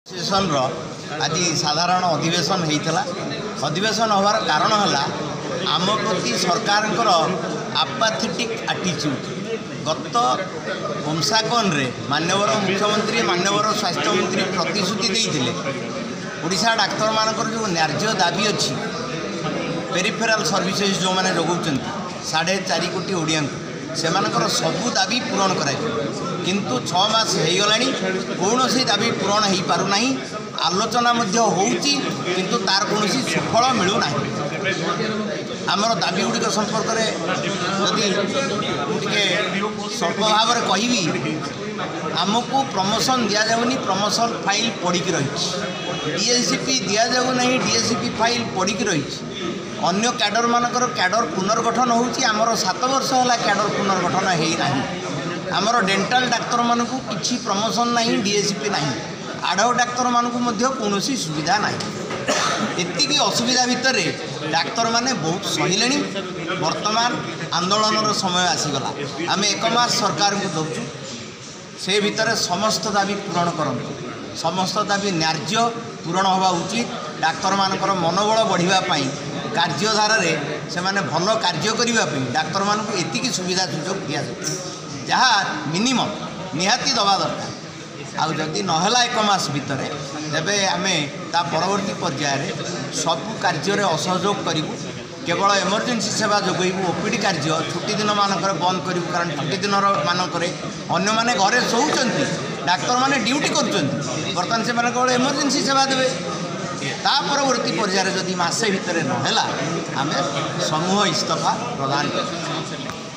Session आज साधारण अधिवेशन होता अधिवेशन होवार कारण है आम प्रति सरकार आपाथेटिक एटीट्यूड गत वंशाकन मान्यवर मुख्यमंत्री मान्यवर स्वास्थ्य मंत्री प्रतिश्रुति देते ओडिशा डाक्तर मानकर जो न्याय्य दाबी अच्छी पेरिफेराल सर्विसेज जो मैंने जगाऊँ 4.5 कोटी ओडिया से सबू दाबी पूरण कर किंतु 6 मास हो गला कौन दाबी पूरण हो पारना आलोचना होउची किंतु तार कौन सुफल मिलूना आमर दाबी गुड़िक संपर्क जदि स्वल्प भाव में कहि आमको प्रमोशन दि जाऊनी प्रमोशन फाइल पड़ी रही डीएससीपी दि जाऊना डीएससीपी फाइल पड़ी रही अन्य कैडर मानकर कैडर पुनर्गठन होउची आमर 7 वर्ष है कैडर पुनर्गठन होना आमर डेंटाल डाक्तर मानक किसी प्रमोशन ना डीएससीपी ना आढ़ डाक्तर मानक कौन सुविधा ना एतिकी असुविधा भितर डाक्तर माने बहुत सहिले वर्तमान आंदोलन समय आसीगला आम 1 मास सरकार को दौचु से भितर समस्त दाबी पूरण करंतु समस्त दाबी न्याय्य पूरण हवा उचित डाक्तर मानकर मनोबल बढ़ावाई कार्यधारा से माने भल कार्य करने डाक्तर मानक एतिकी सुविधा सुजोग दि जहाँ मिनिमम निहाती दवा दरकार आउ जदि नहला 1 मास भितर तेबे आमे ता परवर्ती पर्यायर सबू कार्य असहयोग करूँ केवल एमरजेंसी सेवा जोगेबू ओपीडी कार्य छुट्टी दिन मानक बंद करूँ कारण छुट्टी दिन मानक अन्य माने घरे शोचंती डाक्तर माने ड्यूटी करुँच बर्तमान से केवल एमरजेंसी सेवा देवे ता परवर्ती पर्यायर जदि मासे भितर नहला आमे समूह इस्तफा प्रदान कर।